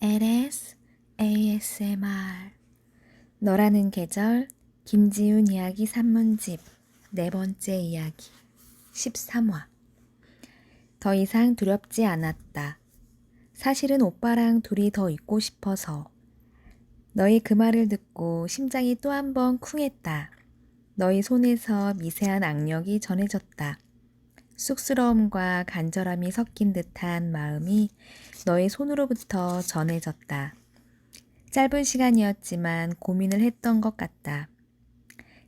LS ASMR 너라는 계절 김지훈 이야기 산문집 네 번째 이야기 13화 더 이상 두렵지 않았다. 사실은 오빠랑 둘이 더 있고 싶어서. 너희 그 말을 듣고 심장이 또 한 번 쿵했다. 너희 손에서 미세한 악력이 전해졌다. 쑥스러움과 간절함이 섞인 듯한 마음이 너의 손으로부터 전해졌다. 짧은 시간이었지만 고민을 했던 것 같다.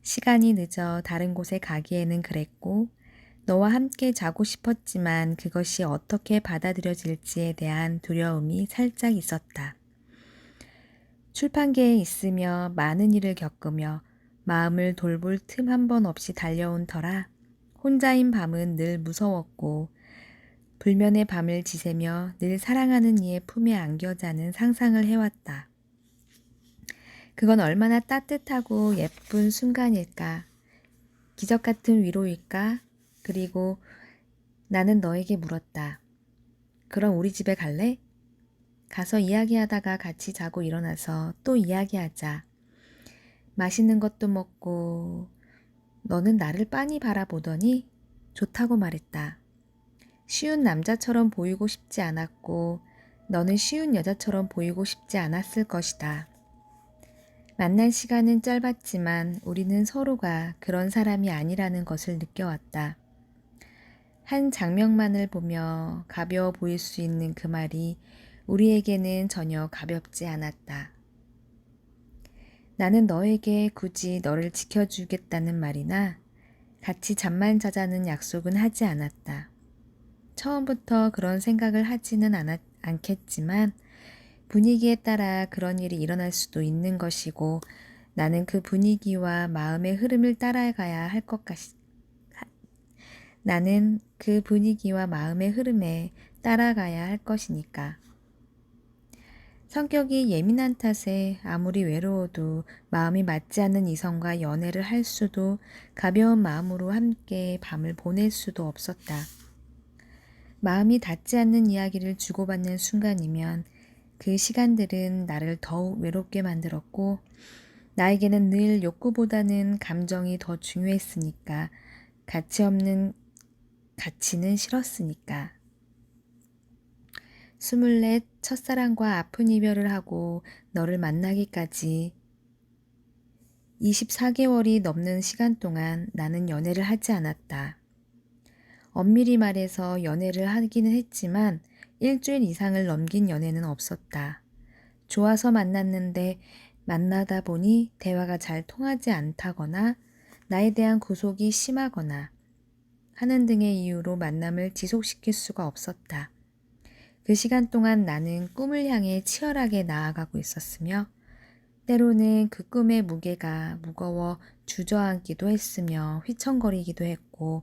시간이 늦어 다른 곳에 가기에는 그랬고 너와 함께 자고 싶었지만 그것이 어떻게 받아들여질지에 대한 두려움이 살짝 있었다. 출판계에 있으며 많은 일을 겪으며 마음을 돌볼 틈 한 번 없이 달려온 터라 혼자인 밤은 늘 무서웠고 불면의 밤을 지새며 늘 사랑하는 이의 품에 안겨 자는 상상을 해왔다. 그건 얼마나 따뜻하고 예쁜 순간일까? 기적 같은 위로일까? 그리고 나는 너에게 물었다. 그럼 우리 집에 갈래? 가서 이야기하다가 같이 자고 일어나서 또 이야기하자. 맛있는 것도 먹고 너는 나를 빤히 바라보더니 좋다고 말했다. 쉬운 남자처럼 보이고 싶지 않았고 너는 쉬운 여자처럼 보이고 싶지 않았을 것이다. 만난 시간은 짧았지만 우리는 서로가 그런 사람이 아니라는 것을 느껴왔다. 한 장면만을 보며 가벼워 보일 수 있는 그 말이 우리에게는 전혀 가볍지 않았다. 나는 너에게 굳이 너를 지켜주겠다는 말이나 같이 잠만 자자는 약속은 하지 않았다. 처음부터 그런 생각을 하지는 않겠지만 분위기에 따라 그런 일이 일어날 수도 있는 것이고 나는 그 분위기와 마음의 흐름을 따라가야 할 것 나는 그 분위기와 마음의 흐름에 따라가야 할 것이니까. 성격이 예민한 탓에 아무리 외로워도 마음이 맞지 않는 이성과 연애를 할 수도 가벼운 마음으로 함께 밤을 보낼 수도 없었다. 마음이 닿지 않는 이야기를 주고받는 순간이면 그 시간들은 나를 더욱 외롭게 만들었고 나에게는 늘 욕구보다는 감정이 더 중요했으니까 가치 없는 가치는 싫었으니까. 24 첫사랑과 아픈 이별을 하고 너를 만나기까지 24개월이 넘는 시간 동안 나는 연애를 하지 않았다. 엄밀히 말해서 연애를 하기는 했지만 일주일 이상을 넘긴 연애는 없었다. 좋아서 만났는데 만나다 보니 대화가 잘 통하지 않다거나 나에 대한 구속이 심하거나 하는 등의 이유로 만남을 지속시킬 수가 없었다. 그 시간 동안 나는 꿈을 향해 치열하게 나아가고 있었으며 때로는 그 꿈의 무게가 무거워 주저앉기도 했으며 휘청거리기도 했고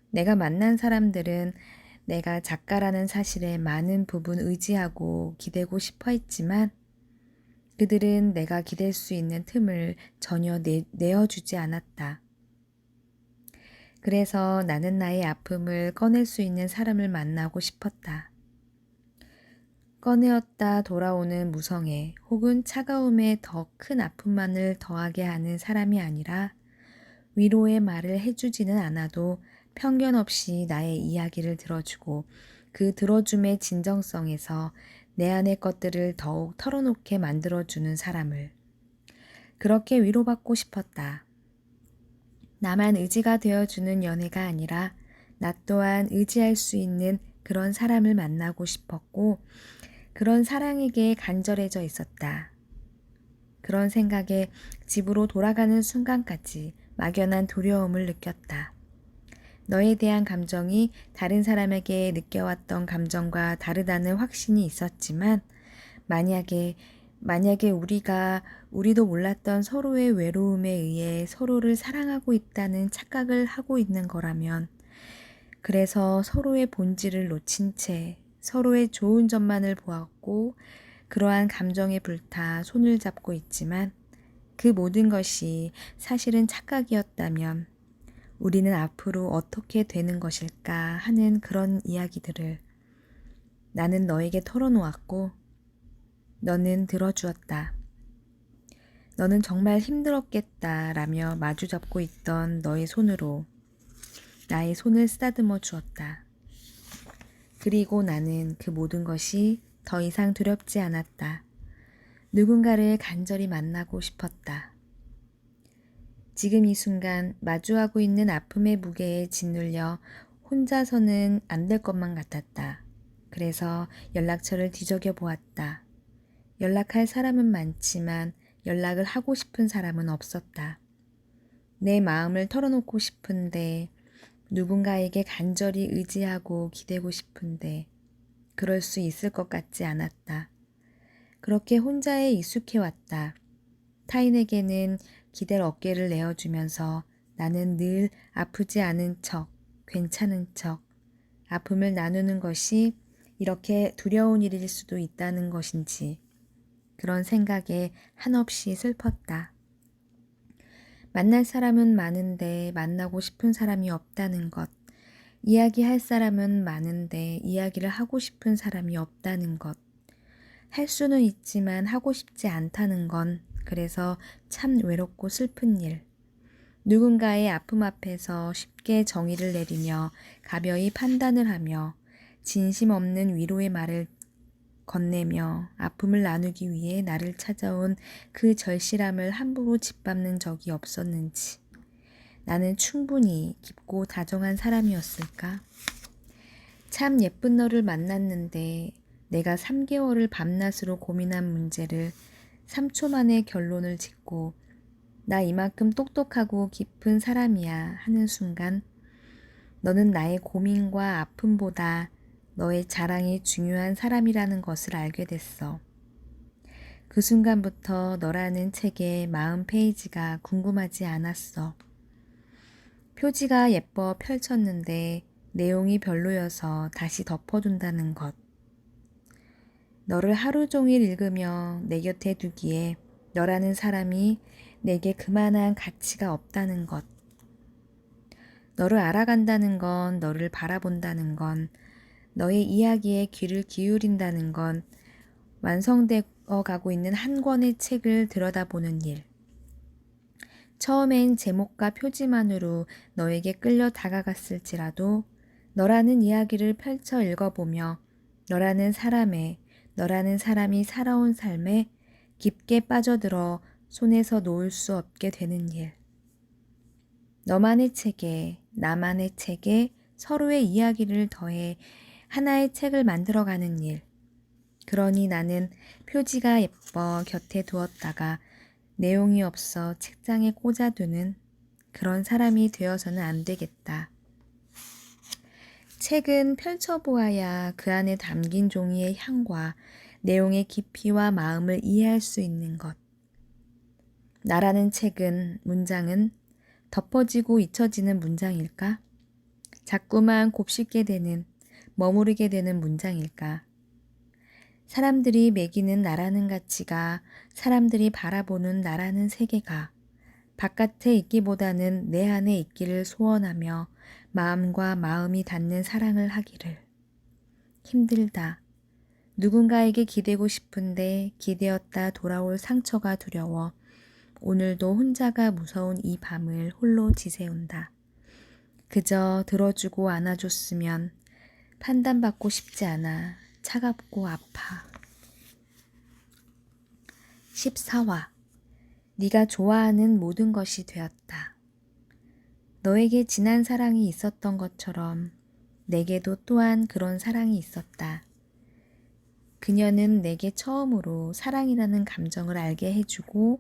내가 만난 사람들은 내가 작가라는 사실에 많은 부분 의지하고 기대고 싶어 했지만 그들은 내가 기댈 수 있는 틈을 전혀 내어주지 않았다. 그래서 나는 나의 아픔을 꺼낼 수 있는 사람을 만나고 싶었다. 꺼내었다 돌아오는 무성에 혹은 차가움에 더 큰 아픔만을 더하게 하는 사람이 아니라 위로의 말을 해주지는 않아도 편견 없이 나의 이야기를 들어주고 그 들어줌의 진정성에서 내 안의 것들을 더욱 털어놓게 만들어주는 사람을. 그렇게 위로받고 싶었다. 나만 의지가 되어주는 연애가 아니라 나 또한 의지할 수 있는 그런 사람을 만나고 싶었고 그런 사랑에게 간절해져 있었다. 그런 생각에 집으로 돌아가는 순간까지 막연한 두려움을 느꼈다. 너에 대한 감정이 다른 사람에게 느껴왔던 감정과 다르다는 확신이 있었지만 만약에 우리도 몰랐던 서로의 외로움에 의해 서로를 사랑하고 있다는 착각을 하고 있는 거라면 그래서 서로의 본질을 놓친 채 서로의 좋은 점만을 보았고 그러한 감정에 불타 손을 잡고 있지만 그 모든 것이 사실은 착각이었다면 우리는 앞으로 어떻게 되는 것일까 하는 그런 이야기들을 나는 너에게 털어놓았고 너는 들어주었다. 너는 정말 힘들었겠다 라며 마주 잡고 있던 너의 손으로 나의 손을 쓰다듬어 주었다. 그리고 나는 그 모든 것이 더 이상 두렵지 않았다. 누군가를 간절히 만나고 싶었다. 지금 이 순간 마주하고 있는 아픔의 무게에 짓눌려 혼자서는 안 될 것만 같았다. 그래서 연락처를 뒤적여 보았다. 연락할 사람은 많지만 연락을 하고 싶은 사람은 없었다. 내 마음을 털어놓고 싶은데 누군가에게 간절히 의지하고 기대고 싶은데 그럴 수 있을 것 같지 않았다. 그렇게 혼자에 익숙해왔다. 타인에게는 기댈 어깨를 내어주면서 나는 늘 아프지 않은 척, 괜찮은 척, 아픔을 나누는 것이 이렇게 두려운 일일 수도 있다는 것인지 그런 생각에 한없이 슬펐다. 만날 사람은 많은데 만나고 싶은 사람이 없다는 것, 이야기할 사람은 많은데 이야기를 하고 싶은 사람이 없다는 것, 할 수는 있지만 하고 싶지 않다는 건 그래서 참 외롭고 슬픈 일. 누군가의 아픔 앞에서 쉽게 정의를 내리며 가벼이 판단을 하며 진심 없는 위로의 말을 건네며 아픔을 나누기 위해 나를 찾아온 그 절실함을 함부로 짓밟는 적이 없었는지 나는 충분히 깊고 다정한 사람이었을까? 참 예쁜 너를 만났는데 내가 3개월을 밤낮으로 고민한 문제를 3초 만에 결론을 짓고 나 이만큼 똑똑하고 깊은 사람이야 하는 순간 너는 나의 고민과 아픔보다 너의 자랑이 중요한 사람이라는 것을 알게 됐어. 그 순간부터 너라는 책의 마음 페이지가 궁금하지 않았어. 표지가 예뻐 펼쳤는데 내용이 별로여서 다시 덮어둔다는 것. 너를 하루 종일 읽으며 내 곁에 두기에 너라는 사람이 내게 그만한 가치가 없다는 것. 너를 알아간다는 건, 너를 바라본다는 건, 너의 이야기에 귀를 기울인다는 건 완성되어 가고 있는 한 권의 책을 들여다보는 일. 처음엔 제목과 표지만으로 너에게 끌려 다가갔을지라도 너라는 이야기를 펼쳐 읽어보며 너라는 사람이 살아온 삶에 깊게 빠져들어 손에서 놓을 수 없게 되는 일. 너만의 책에, 나만의 책에 서로의 이야기를 더해 하나의 책을 만들어가는 일. 그러니 나는 표지가 예뻐 곁에 두었다가 내용이 없어 책장에 꽂아두는 그런 사람이 되어서는 안 되겠다. 책은 펼쳐보아야 그 안에 담긴 종이의 향과 내용의 깊이와 마음을 이해할 수 있는 것. 나라는 책은, 문장은 덮어지고 잊혀지는 문장일까? 자꾸만 곱씹게 되는, 머무르게 되는 문장일까? 사람들이 매기는 나라는 가치가 사람들이 바라보는 나라는 세계가 바깥에 있기보다는 내 안에 있기를 소원하며 마음과 마음이 닿는 사랑을 하기를. 힘들다. 누군가에게 기대고 싶은데 기대었다 돌아올 상처가 두려워 오늘도 혼자가 무서운 이 밤을 홀로 지새운다. 그저 들어주고 안아줬으면 판단받고 싶지 않아 차갑고 아파. 14화 네가 좋아하는 모든 것이 되었다. 너에게 진한 사랑이 있었던 것처럼 내게도 또한 그런 사랑이 있었다. 그녀는 내게 처음으로 사랑이라는 감정을 알게 해주고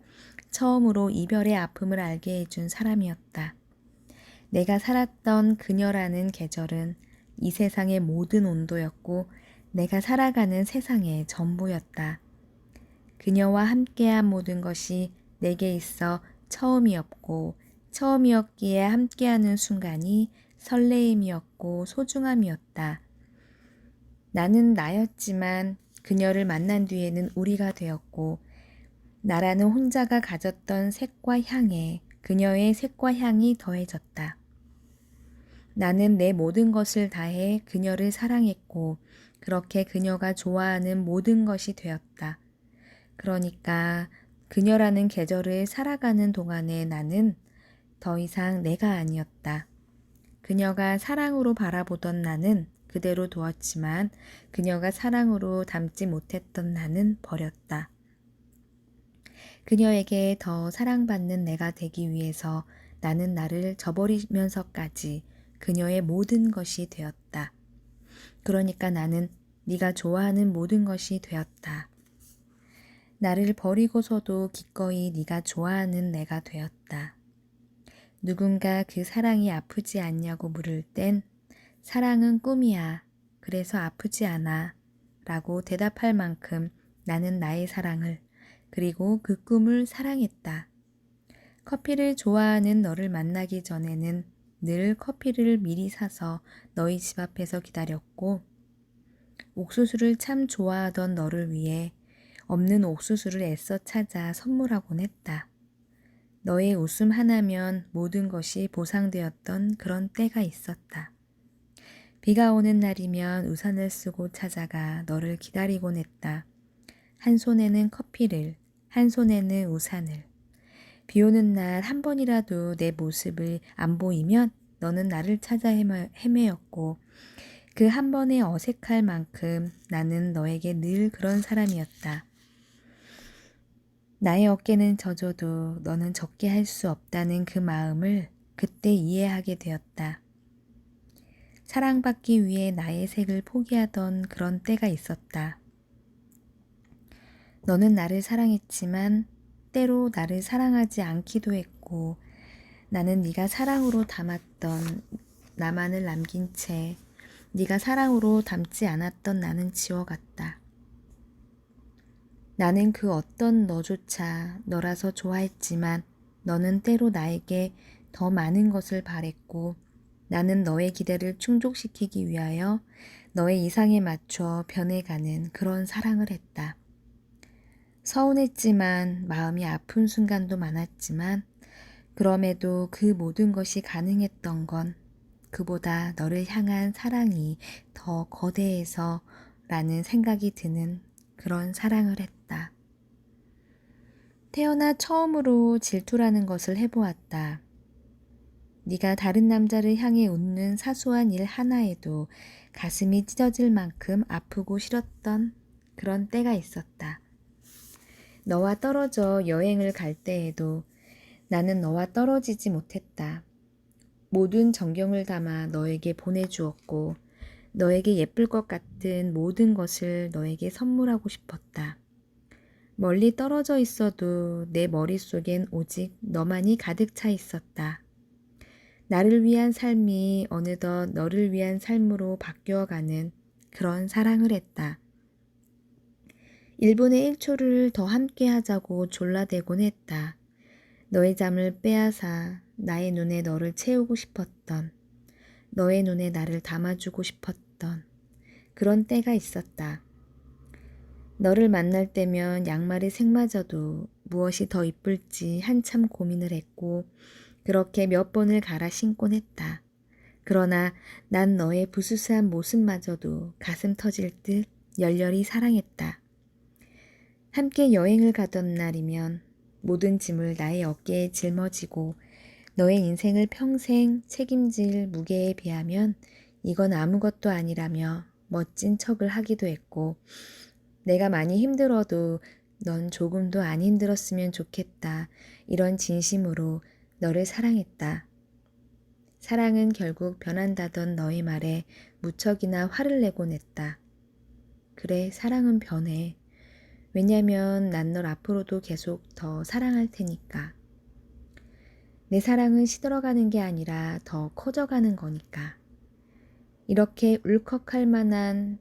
처음으로 이별의 아픔을 알게 해준 사람이었다. 내가 살았던 그녀라는 계절은 이 세상의 모든 온도였고 내가 살아가는 세상의 전부였다. 그녀와 함께한 모든 것이 내게 있어 처음이었고 처음이었기에 함께하는 순간이 설레임이었고 소중함이었다. 나는 나였지만 그녀를 만난 뒤에는 우리가 되었고 나라는 혼자가 가졌던 색과 향에 그녀의 색과 향이 더해졌다. 나는 내 모든 것을 다해 그녀를 사랑했고 그렇게 그녀가 좋아하는 모든 것이 되었다. 그러니까 그녀라는 계절을 살아가는 동안에 나는 더 이상 내가 아니었다. 그녀가 사랑으로 바라보던 나는 그대로 두었지만 그녀가 사랑으로 담지 못했던 나는 버렸다. 그녀에게 더 사랑받는 내가 되기 위해서 나는 나를 저버리면서까지 그녀의 모든 것이 되었다. 그러니까 나는 네가 좋아하는 모든 것이 되었다. 나를 버리고서도 기꺼이 네가 좋아하는 내가 되었다. 누군가 그 사랑이 아프지 않냐고 물을 땐 사랑은 꿈이야. 그래서 아프지 않아. 라고 대답할 만큼 나는 나의 사랑을 그리고 그 꿈을 사랑했다. 커피를 좋아하는 너를 만나기 전에는 늘 커피를 미리 사서 너희 집 앞에서 기다렸고 옥수수를 참 좋아하던 너를 위해 없는 옥수수를 애써 찾아 선물하곤 했다. 너의 웃음 하나면 모든 것이 보상되었던 그런 때가 있었다. 비가 오는 날이면 우산을 쓰고 찾아가 너를 기다리곤 했다. 한 손에는 커피를, 한 손에는 우산을. 비 오는 날 한 번이라도 내 모습을 안 보이면 너는 나를 찾아 헤매였고 그 한 번에 어색할 만큼 나는 너에게 늘 그런 사람이었다. 나의 어깨는 젖어도 너는 젖게 할 수 없다는 그 마음을 그때 이해하게 되었다. 사랑받기 위해 나의 색을 포기하던 그런 때가 있었다. 너는 나를 사랑했지만 때로 나를 사랑하지 않기도 했고 나는 네가 사랑으로 담았던 나만을 남긴 채 네가 사랑으로 담지 않았던 나는 지워갔다. 나는 그 어떤 너조차 너라서 좋아했지만 너는 때로 나에게 더 많은 것을 바랬고 나는 너의 기대를 충족시키기 위하여 너의 이상에 맞춰 변해가는 그런 사랑을 했다. 서운했지만 마음이 아픈 순간도 많았지만 그럼에도 그 모든 것이 가능했던 건 그보다 너를 향한 사랑이 더 거대해서 라는 생각이 드는 그런 사랑을 했다. 태어나 처음으로 질투라는 것을 해보았다. 네가 다른 남자를 향해 웃는 사소한 일 하나에도 가슴이 찢어질 만큼 아프고 싫었던 그런 때가 있었다. 너와 떨어져 여행을 갈 때에도 나는 너와 떨어지지 못했다. 모든 정경을 담아 너에게 보내주었고 너에게 예쁠 것 같은 모든 것을 너에게 선물하고 싶었다. 멀리 떨어져 있어도 내 머릿속엔 오직 너만이 가득 차 있었다. 나를 위한 삶이 어느덧 너를 위한 삶으로 바뀌어가는 그런 사랑을 했다. 1분의 1초를 더 함께 하자고 졸라대곤 했다. 너의 잠을 빼앗아 나의 눈에 너를 채우고 싶었던, 너의 눈에 나를 담아주고 싶었던 그런 때가 있었다. 너를 만날 때면 양말의 색마저도 무엇이 더 이쁠지 한참 고민을 했고 그렇게 몇 번을 갈아 신곤 했다. 그러나 난 너의 부스스한 모습마저도 가슴 터질 듯 열렬히 사랑했다. 함께 여행을 가던 날이면 모든 짐을 나의 어깨에 짊어지고 너의 인생을 평생 책임질 무게에 비하면 이건 아무것도 아니라며 멋진 척을 하기도 했고 내가 많이 힘들어도 넌 조금도 안 힘들었으면 좋겠다. 이런 진심으로 너를 사랑했다. 사랑은 결국 변한다던 너의 말에 무척이나 화를 내곤 했다. 그래, 사랑은 변해. 왜냐면 난 널 앞으로도 계속 더 사랑할 테니까. 내 사랑은 시들어가는 게 아니라 더 커져가는 거니까. 이렇게 울컥할 만한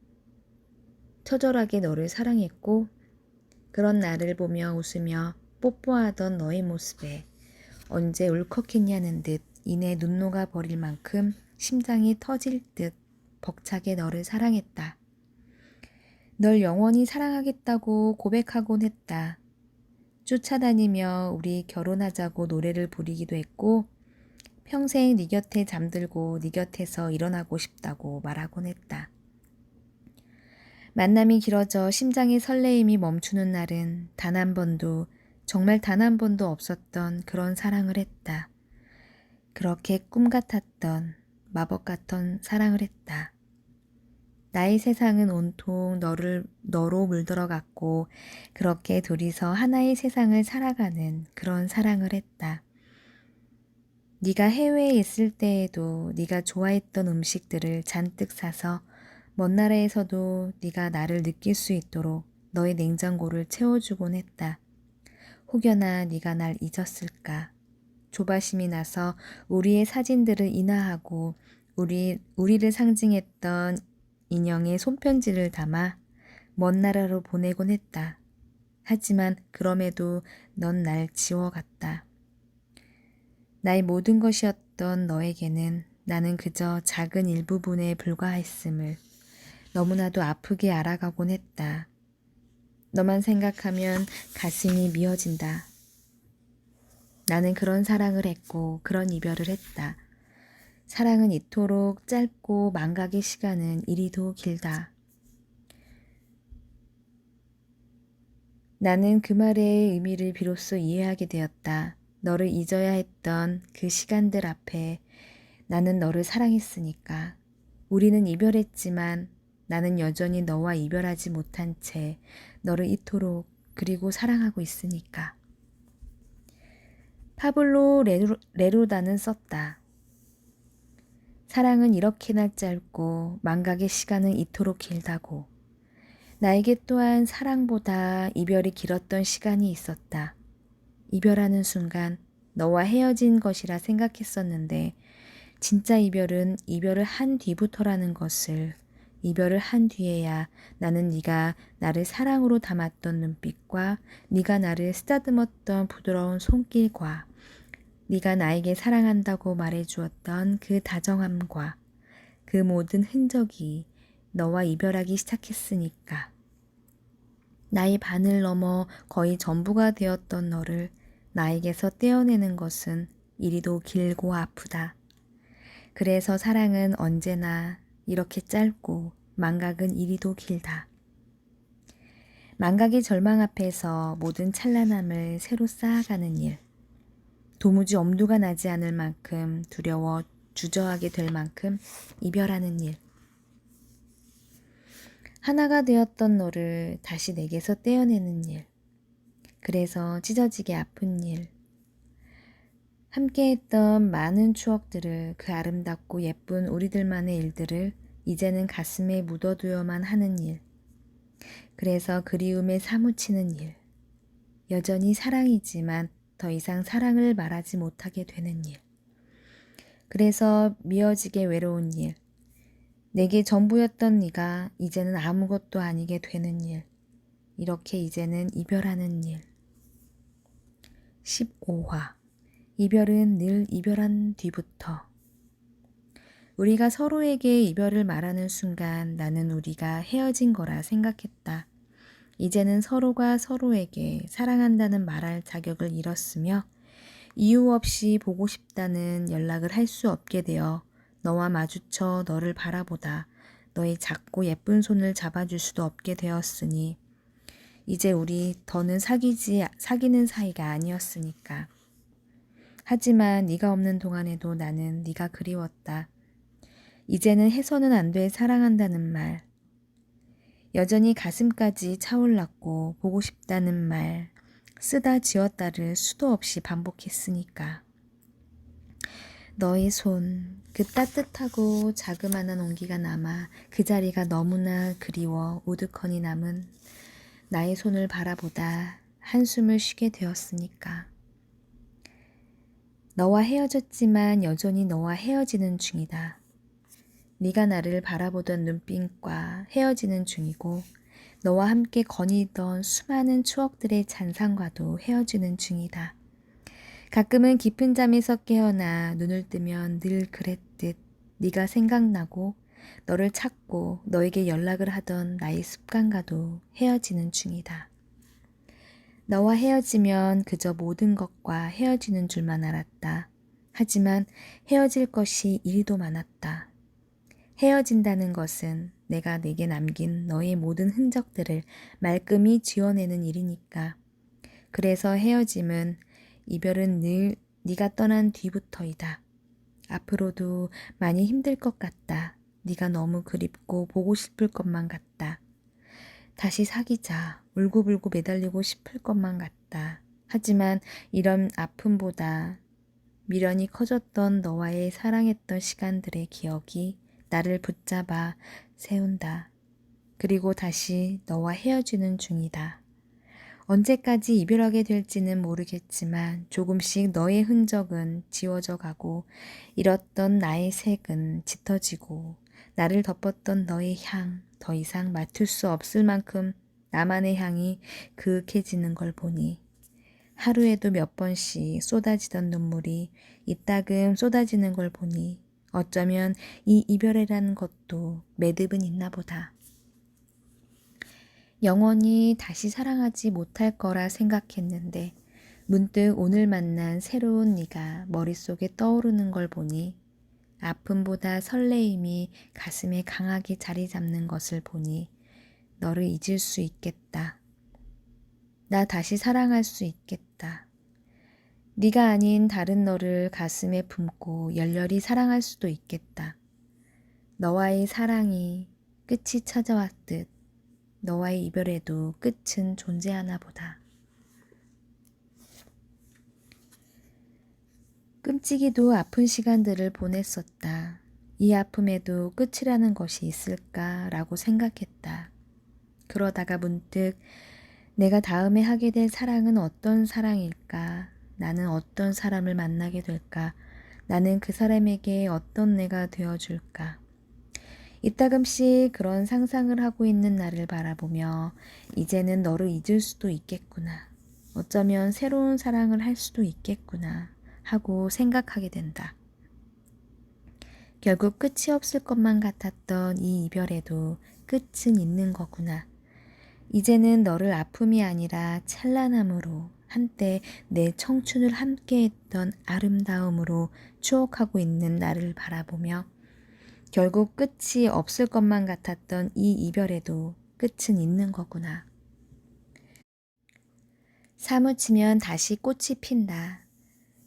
처절하게 너를 사랑했고 그런 나를 보며 웃으며 뽀뽀하던 너의 모습에 언제 울컥했냐는 듯 이내 눈 녹아 버릴 만큼 심장이 터질 듯 벅차게 너를 사랑했다. 널 영원히 사랑하겠다고 고백하곤 했다. 쫓아다니며 우리 결혼하자고 노래를 부르기도 했고 평생 네 곁에 잠들고 네 곁에서 일어나고 싶다고 말하곤 했다. 만남이 길어져 심장의 설레임이 멈추는 날은 단 한 번도, 정말 단 한 번도 없었던 그런 사랑을 했다. 그렇게 꿈 같았던, 마법 같던 사랑을 했다. 나의 세상은 온통 너로 물들어갔고, 그렇게 둘이서 하나의 세상을 살아가는 그런 사랑을 했다. 네가 해외에 있을 때에도 네가 좋아했던 음식들을 잔뜩 사서 먼 나라에서도 네가 나를 느낄 수 있도록 너의 냉장고를 채워주곤 했다. 혹여나 네가 날 잊었을까? 조바심이 나서 우리의 사진들을 인화하고 우리를 상징했던 인형의 손편지를 담아 먼 나라로 보내곤 했다. 하지만 그럼에도 넌 날 지워갔다. 나의 모든 것이었던 너에게는 나는 그저 작은 일부분에 불과했음을 너무나도 아프게 알아가곤 했다. 너만 생각하면 가슴이 미어진다. 나는 그런 사랑을 했고 그런 이별을 했다. 사랑은 이토록 짧고 망각의 시간은 이리도 길다. 나는 그 말의 의미를 비로소 이해하게 되었다. 너를 잊어야 했던 그 시간들 앞에 나는 너를 사랑했으니까. 우리는 이별했지만 나는 여전히 너와 이별하지 못한 채 너를 이토록 그리고 사랑하고 있으니까. 파블로 레루다는 썼다. 사랑은 이렇게나 짧고 망각의 시간은 이토록 길다고. 나에게 또한 사랑보다 이별이 길었던 시간이 있었다. 이별하는 순간 너와 헤어진 것이라 생각했었는데 진짜 이별은 이별을 한 뒤부터라는 것을 이별을 한 뒤에야 나는 네가 나를 사랑으로 담았던 눈빛과 네가 나를 쓰다듬었던 부드러운 손길과 네가 나에게 사랑한다고 말해주었던 그 다정함과 그 모든 흔적이 너와 이별하기 시작했으니까. 나의 반을 넘어 거의 전부가 되었던 너를 나에게서 떼어내는 것은 이리도 길고 아프다. 그래서 사랑은 언제나 이렇게 짧고 망각은 이리도 길다. 망각의 절망 앞에서 모든 찬란함을 새로 쌓아가는 일. 도무지 엄두가 나지 않을 만큼 두려워 주저하게 될 만큼 이별하는 일. 하나가 되었던 너를 다시 내게서 떼어내는 일. 그래서 찢어지게 아픈 일. 함께했던 많은 추억들을 그 아름답고 예쁜 우리들만의 일들을 이제는 가슴에 묻어두어만 하는 일. 그래서 그리움에 사무치는 일. 여전히 사랑이지만 더 이상 사랑을 말하지 못하게 되는 일. 그래서 미어지게 외로운 일. 내게 전부였던 네가 이제는 아무것도 아니게 되는 일. 이렇게 이제는 이별하는 일. 15화. 이별은 늘 이별한 뒤부터. 우리가 서로에게 이별을 말하는 순간 나는 우리가 헤어진 거라 생각했다. 이제는 서로가 서로에게 사랑한다는 말할 자격을 잃었으며 이유 없이 보고 싶다는 연락을 할 수 없게 되어 너와 마주쳐 너를 바라보다 너의 작고 예쁜 손을 잡아줄 수도 없게 되었으니 이제 우리 더는 사귀는 사이가 아니었으니까. 하지만 네가 없는 동안에도 나는 네가 그리웠다. 이제는 해서는 안 돼 사랑한다는 말. 여전히 가슴까지 차올랐고 보고 싶다는 말. 쓰다 지웠다를 수도 없이 반복했으니까. 너의 손, 그 따뜻하고 자그마한 온기가 남아 그 자리가 너무나 그리워 우두커니 남은 나의 손을 바라보다 한숨을 쉬게 되었으니까. 너와 헤어졌지만 여전히 너와 헤어지는 중이다. 네가 나를 바라보던 눈빛과 헤어지는 중이고 너와 함께 거니던 수많은 추억들의 잔상과도 헤어지는 중이다. 가끔은 깊은 잠에서 깨어나 눈을 뜨면 늘 그랬듯 네가 생각나고 너를 찾고 너에게 연락을 하던 나의 습관과도 헤어지는 중이다. 너와 헤어지면 그저 모든 것과 헤어지는 줄만 알았다. 하지만 헤어질 것이 이리도 많았다. 헤어진다는 것은 내가 내게 남긴 너의 모든 흔적들을 말끔히 지워내는 일이니까. 그래서 헤어짐은, 이별은 늘 네가 떠난 뒤부터이다. 앞으로도 많이 힘들 것 같다. 네가 너무 그립고 보고 싶을 것만 같다. 다시 사귀자. 울고불고 매달리고 싶을 것만 같다. 하지만 이런 아픔보다 미련이 커졌던 너와의 사랑했던 시간들의 기억이 나를 붙잡아 세운다. 그리고 다시 너와 헤어지는 중이다. 언제까지 이별하게 될지는 모르겠지만 조금씩 너의 흔적은 지워져 가고 잃었던 나의 색은 짙어지고 나를 덮었던 너의 향 더 이상 맡을 수 없을 만큼 나만의 향이 그윽해지는 걸 보니 하루에도 몇 번씩 쏟아지던 눈물이 이따금 쏟아지는 걸 보니 어쩌면 이 이별이라는 것도 매듭은 있나 보다. 영원히 다시 사랑하지 못할 거라 생각했는데 문득 오늘 만난 새로운 네가 머릿속에 떠오르는 걸 보니 아픔보다 설레임이 가슴에 강하게 자리 잡는 것을 보니 너를 잊을 수 있겠다. 나 다시 사랑할 수 있겠다. 네가 아닌 다른 너를 가슴에 품고 열렬히 사랑할 수도 있겠다. 너와의 사랑이 끝이 찾아왔듯 너와의 이별에도 끝은 존재하나 보다. 끔찍이도 아픈 시간들을 보냈었다. 이 아픔에도 끝이라는 것이 있을까라고 생각했다. 그러다가 문득 내가 다음에 하게 될 사랑은 어떤 사랑일까? 나는 어떤 사람을 만나게 될까? 나는 그 사람에게 어떤 내가 되어줄까? 이따금씩 그런 상상을 하고 있는 나를 바라보며 이제는 너를 잊을 수도 있겠구나. 어쩌면 새로운 사랑을 할 수도 있겠구나 하고 생각하게 된다. 결국 끝이 없을 것만 같았던 이 이별에도 끝은 있는 거구나. 이제는 너를 아픔이 아니라 찬란함으로 한때 내 청춘을 함께했던 아름다움으로 추억하고 있는 나를 바라보며 결국 끝이 없을 것만 같았던 이 이별에도 끝은 있는 거구나. 사무치면 다시 꽃이 핀다.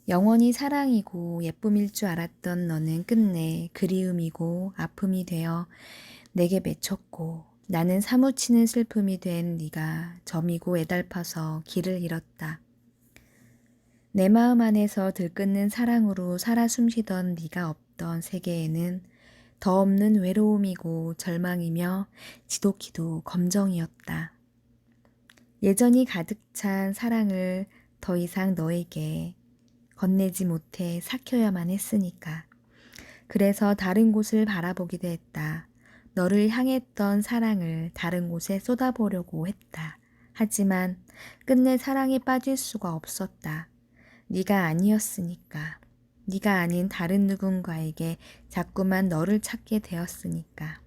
영원히 사랑이고 예쁨일 줄 알았던 너는 끝내 그리움이고 아픔이 되어 내게 맺혔고 나는 사무치는 슬픔이 된 네가 점이고 애달파서 길을 잃었다. 내 마음 안에서 들끓는 사랑으로 살아 숨쉬던 네가 없던 세계에는 더 없는 외로움이고 절망이며 지독히도 검정이었다. 예전이 가득 찬 사랑을 더 이상 너에게 건네지 못해 삭혀야만 했으니까. 그래서 다른 곳을 바라보기도 했다. 너를 향했던 사랑을 다른 곳에 쏟아보려고 했다. 하지만 끝내 사랑에 빠질 수가 없었다. 네가 아니었으니까. 네가 아닌 다른 누군가에게 자꾸만 너를 찾게 되었으니까.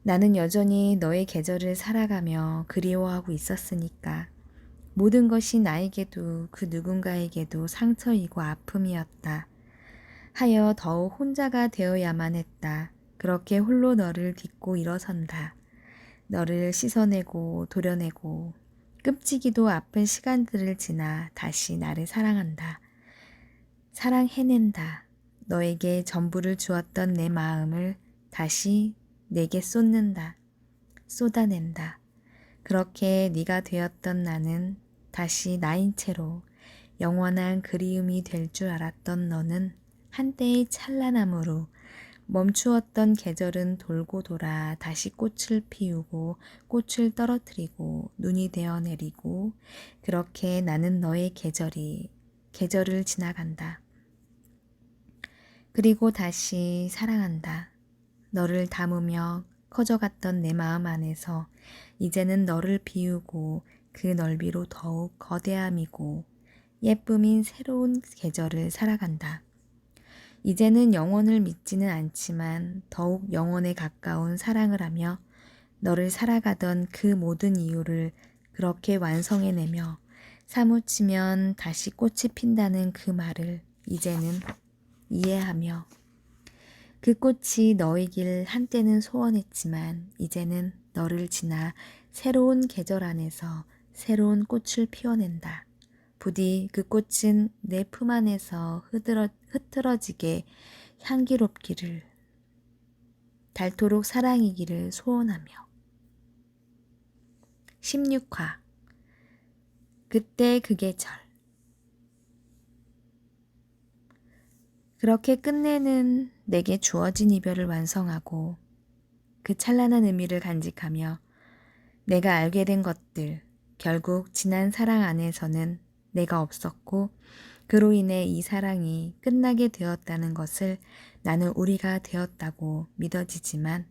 나는 여전히 너의 계절을 살아가며 그리워하고 있었으니까. 모든 것이 나에게도 그 누군가에게도 상처이고 아픔이었다. 하여 더욱 혼자가 되어야만 했다. 그렇게 홀로 너를 딛고 일어선다. 너를 씻어내고 도려내고 끔찍이도 아픈 시간들을 지나 다시 나를 사랑한다. 사랑해낸다. 너에게 전부를 주었던 내 마음을 다시 내게 쏟는다. 쏟아낸다. 그렇게 네가 되었던 나는 다시 나인 채로 영원한 그리움이 될 줄 알았던 너는 한때의 찬란함으로 멈추었던 계절은 돌고 돌아 다시 꽃을 피우고 꽃을 떨어뜨리고 눈이 되어 내리고 그렇게 나는 너의 계절을 지나간다. 그리고 다시 사랑한다. 너를 담으며 커져갔던 내 마음 안에서 이제는 너를 비우고 그 넓이로 더욱 거대함이고 예쁨인 새로운 계절을 살아간다. 이제는 영원을 믿지는 않지만 더욱 영원에 가까운 사랑을 하며 너를 살아가던 그 모든 이유를 그렇게 완성해내며 사무치면 다시 꽃이 핀다는 그 말을 이제는 이해하며 그 꽃이 너이길 한때는 소원했지만 이제는 너를 지나 새로운 계절 안에서 새로운 꽃을 피워낸다. 부디 그 꽃은 내 품 안에서 흐트러지게 향기롭기를, 닳도록 사랑이기를 소원하며. 16화. 그때 그 계절. 그렇게 끝내는 내게 주어진 이별을 완성하고 그 찬란한 의미를 간직하며 내가 알게 된 것들, 결국 지난 사랑 안에서는 내가 없었고 그로 인해 이 사랑이 끝나게 되었다는 것을 나는 우리가 되었다고 믿어지지만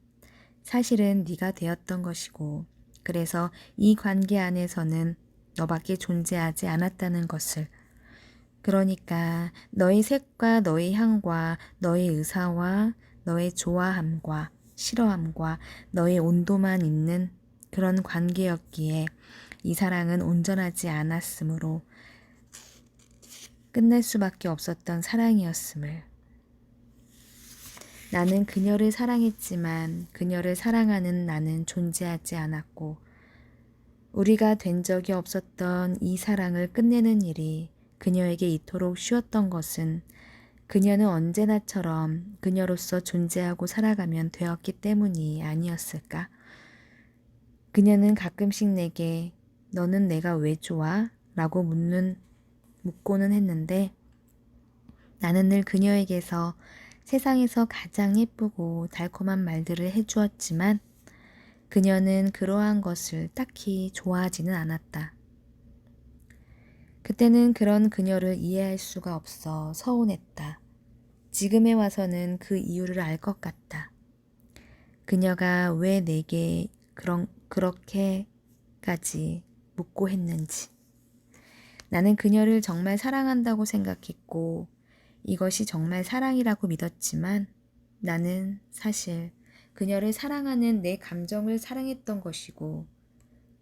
사실은 네가 되었던 것이고 그래서 이 관계 안에서는 너밖에 존재하지 않았다는 것을, 그러니까 너의 색과 너의 향과 너의 의사와 너의 좋아함과 싫어함과 너의 온도만 있는 그런 관계였기에 이 사랑은 온전하지 않았으므로 끝낼 수밖에 없었던 사랑이었음을. 나는 그녀를 사랑했지만 그녀를 사랑하는 나는 존재하지 않았고 우리가 된 적이 없었던 이 사랑을 끝내는 일이 그녀에게 이토록 쉬웠던 것은 그녀는 언제나처럼 그녀로서 존재하고 살아가면 되었기 때문이 아니었을까? 그녀는 가끔씩 내게 너는 내가 왜 좋아? 라고 묻고는 했는데 나는 늘 그녀에게서 세상에서 가장 예쁘고 달콤한 말들을 해주었지만 그녀는 그러한 것을 딱히 좋아하지는 않았다. 그때는 그런 그녀를 이해할 수가 없어 서운했다. 지금에 와서는 그 이유를 알 것 같다. 그녀가 왜 내게 그렇게까지 묻고 했는지. 나는 그녀를 정말 사랑한다고 생각했고 이것이 정말 사랑이라고 믿었지만 나는 사실 그녀를 사랑하는 내 감정을 사랑했던 것이고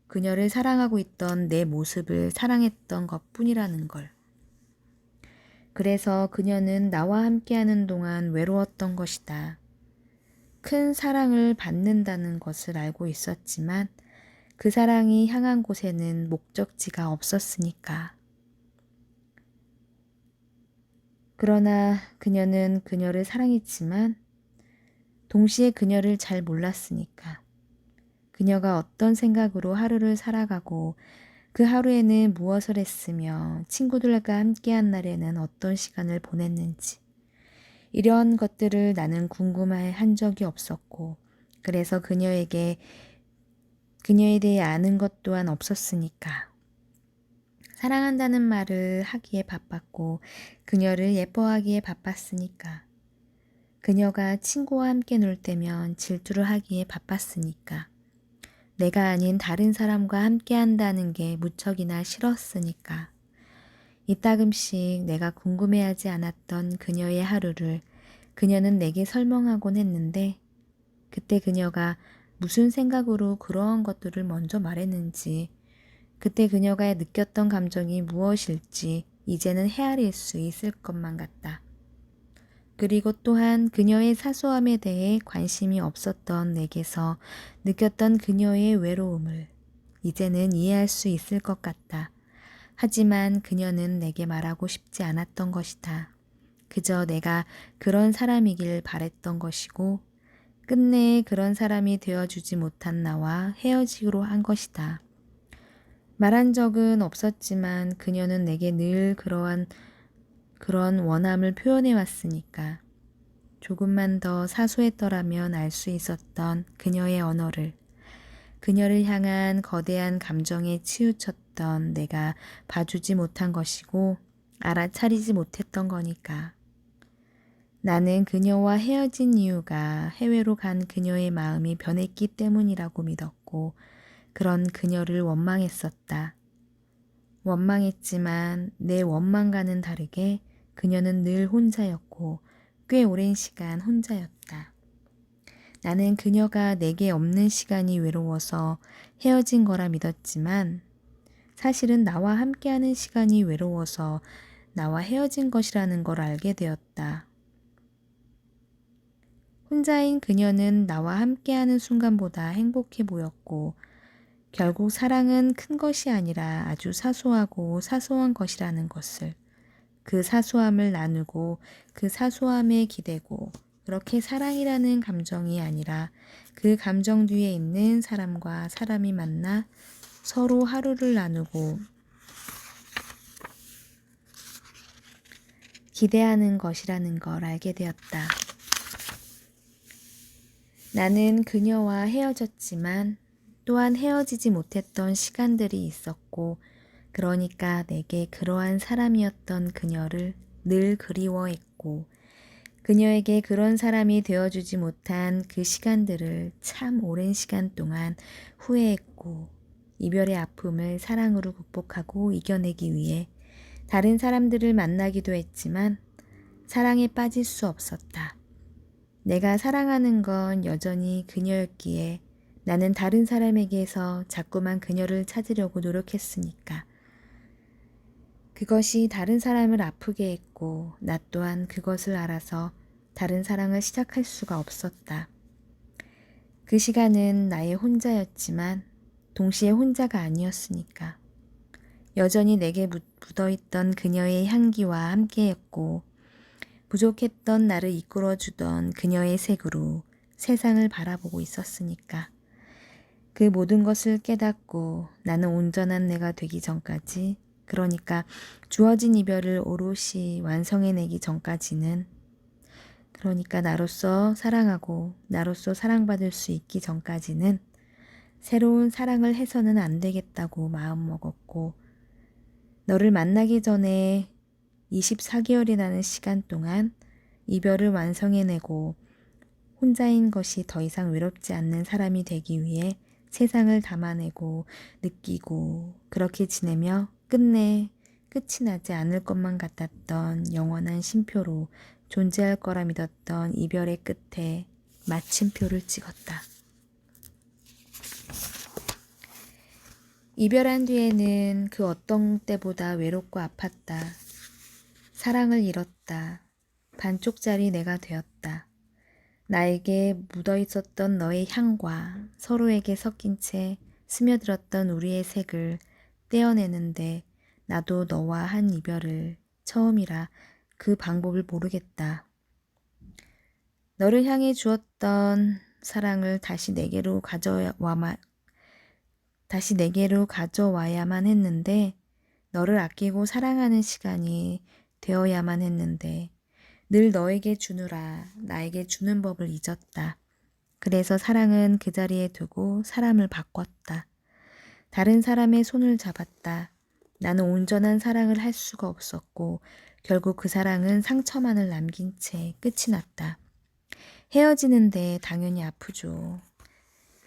그녀를 사랑하고 있던 내 모습을 사랑했던 것뿐이라는 걸. 그래서 그녀는 나와 함께하는 동안 외로웠던 것이다. 큰 사랑을 받는다는 것을 알고 있었지만 그 사랑이 향한 곳에는 목적지가 없었으니까. 그러나 그녀는 그녀를 사랑했지만 동시에 그녀를 잘 몰랐으니까. 그녀가 어떤 생각으로 하루를 살아가고 그 하루에는 무엇을 했으며 친구들과 함께한 날에는 어떤 시간을 보냈는지 이런 것들을 나는 궁금해 한 적이 없었고 그래서 그녀에 대해 아는 것 또한 없었으니까. 사랑한다는 말을 하기에 바빴고 그녀를 예뻐하기에 바빴으니까. 그녀가 친구와 함께 놀 때면 질투를 하기에 바빴으니까. 내가 아닌 다른 사람과 함께 한다는 게 무척이나 싫었으니까. 이따금씩 내가 궁금해하지 않았던 그녀의 하루를 그녀는 내게 설명하곤 했는데 그때 그녀가 무슨 생각으로 그러한 것들을 먼저 말했는지 그때 그녀가 느꼈던 감정이 무엇일지 이제는 헤아릴 수 있을 것만 같다. 그리고 또한 그녀의 사소함에 대해 관심이 없었던 내게서 느꼈던 그녀의 외로움을 이제는 이해할 수 있을 것 같다. 하지만 그녀는 내게 말하고 싶지 않았던 것이다. 그저 내가 그런 사람이길 바랬던 것이고 끝내 그런 사람이 되어주지 못한 나와 헤어지기로 한 것이다. 말한 적은 없었지만 그녀는 내게 늘 그런 원함을 표현해 왔으니까 조금만 더 사소했더라면 알 수 있었던 그녀의 언어를, 그녀를 향한 거대한 감정에 치우쳤던 내가 봐주지 못한 것이고 알아차리지 못했던 거니까. 나는 그녀와 헤어진 이유가 해외로 간 그녀의 마음이 변했기 때문이라고 믿었고 그런 그녀를 원망했었다. 원망했지만 내 원망과는 다르게 그녀는 늘 혼자였고 꽤 오랜 시간 혼자였다. 나는 그녀가 내게 없는 시간이 외로워서 헤어진 거라 믿었지만 사실은 나와 함께하는 시간이 외로워서 나와 헤어진 것이라는 걸 알게 되었다. 혼자인 그녀는 나와 함께하는 순간보다 행복해 보였고 결국 사랑은 큰 것이 아니라 아주 사소하고 사소한 것이라는 것을 그 사소함을 나누고 그 사소함에 기대고 그렇게 사랑이라는 감정이 아니라 그 감정 뒤에 있는 사람과 사람이 만나 서로 하루를 나누고 기대하는 것이라는 걸 알게 되었다. 나는 그녀와 헤어졌지만 또한 헤어지지 못했던 시간들이 있었고 그러니까 내게 그러한 사람이었던 그녀를 늘 그리워했고 그녀에게 그런 사람이 되어주지 못한 그 시간들을 참 오랜 시간 동안 후회했고 이별의 아픔을 사랑으로 극복하고 이겨내기 위해 다른 사람들을 만나기도 했지만 사랑에 빠질 수 없었다. 내가 사랑하는 건 여전히 그녀였기에 나는 다른 사람에게서 자꾸만 그녀를 찾으려고 노력했으니까. 그것이 다른 사람을 아프게 했고 나 또한 그것을 알아서 다른 사랑을 시작할 수가 없었다. 그 시간은 나의 혼자였지만 동시에 혼자가 아니었으니까. 여전히 내게 묻어있던 그녀의 향기와 함께했고 부족했던 나를 이끌어주던 그녀의 색으로 세상을 바라보고 있었으니까. 그 모든 것을 깨닫고 나는 온전한 내가 되기 전까지 그러니까 주어진 이별을 오롯이 완성해내기 전까지는 그러니까 나로서 사랑하고 나로서 사랑받을 수 있기 전까지는 새로운 사랑을 해서는 안 되겠다고 마음먹었고 너를 만나기 전에 24개월이라는 시간 동안 이별을 완성해내고 혼자인 것이 더 이상 외롭지 않는 사람이 되기 위해 세상을 담아내고 느끼고 그렇게 지내며 끝내 끝이 나지 않을 것만 같았던 영원한 쉼표로 존재할 거라 믿었던 이별의 끝에 마침표를 찍었다. 이별한 뒤에는 그 어떤 때보다 외롭고 아팠다. 사랑을 잃었다. 반쪽짜리 내가 되었다. 나에게 묻어있었던 너의 향과 서로에게 섞인 채 스며들었던 우리의 색을 떼어내는데 나도 너와 한 이별을 처음이라 그 방법을 모르겠다. 너를 향해 주었던 사랑을 다시 내게로 가져와야만 했는데 너를 아끼고 사랑하는 시간이 되어야만 했는데 늘 너에게 주느라 나에게 주는 법을 잊었다. 그래서 사랑은 그 자리에 두고 사람을 바꿨다. 다른 사람의 손을 잡았다. 나는 온전한 사랑을 할 수가 없었고 결국 그 사랑은 상처만을 남긴 채 끝이 났다. 헤어지는데 당연히 아프죠.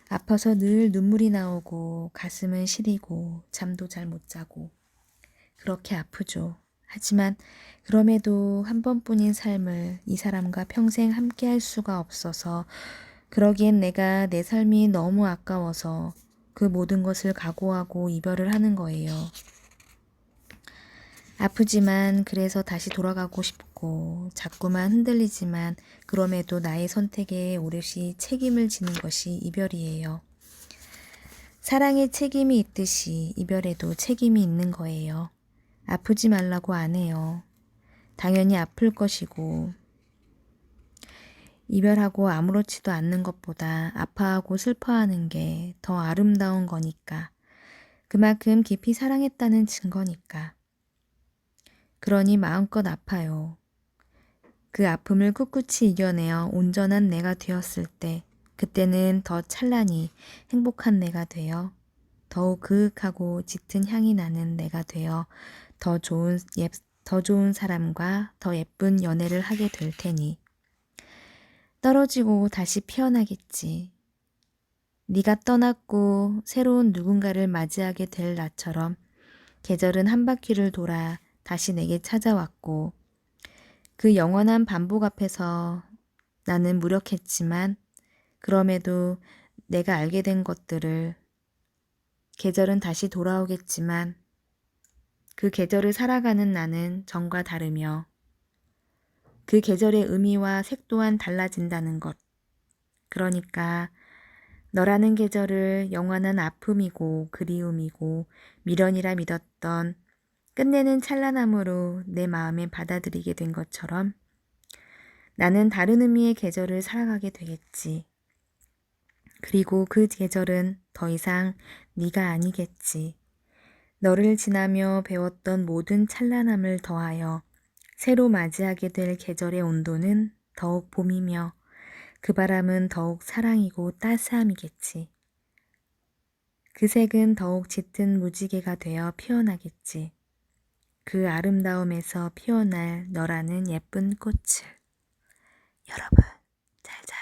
아파서 늘 눈물이 나오고 가슴은 시리고 잠도 잘 못 자고 그렇게 아프죠. 하지만 그럼에도 한 번뿐인 삶을 이 사람과 평생 함께 할 수가 없어서 그러기엔 내가 내 삶이 너무 아까워서 그 모든 것을 각오하고 이별을 하는 거예요. 아프지만 그래서 다시 돌아가고 싶고 자꾸만 흔들리지만 그럼에도 나의 선택에 오롯이 책임을 지는 것이 이별이에요. 사랑에 책임이 있듯이 이별에도 책임이 있는 거예요. 아프지 말라고 안 해요. 당연히 아플 것이고 이별하고 아무렇지도 않는 것보다 아파하고 슬퍼하는 게 더 아름다운 거니까. 그만큼 깊이 사랑했다는 증거니까. 그러니 마음껏 아파요. 그 아픔을 꿋꿋이 이겨내어 온전한 내가 되었을 때 그때는 더 찬란히 행복한 내가 되어 더욱 그윽하고 짙은 향이 나는 내가 되어 더 좋은 사람과 더 예쁜 연애를 하게 될 테니 떨어지고 다시 피어나겠지. 네가 떠났고 새로운 누군가를 맞이하게 될 나처럼 계절은 한 바퀴를 돌아 다시 내게 찾아왔고 그 영원한 반복 앞에서 나는 무력했지만 그럼에도 내가 알게 된 것들을 계절은 다시 돌아오겠지만 그 계절을 살아가는 나는 전과 다르며 그 계절의 의미와 색 또한 달라진다는 것. 그러니까 너라는 계절을 영원한 아픔이고 그리움이고 미련이라 믿었던 끝내는 찬란함으로 내 마음에 받아들이게 된 것처럼 나는 다른 의미의 계절을 살아가게 되겠지. 그리고 그 계절은 더 이상 네가 아니겠지. 너를 지나며 배웠던 모든 찬란함을 더하여 새로 맞이하게 될 계절의 온도는 더욱 봄이며 그 바람은 더욱 사랑이고 따스함이겠지. 그 색은 더욱 짙은 무지개가 되어 피어나겠지. 그 아름다움에서 피어날 너라는 예쁜 꽃을. 여러분, 잘 자요.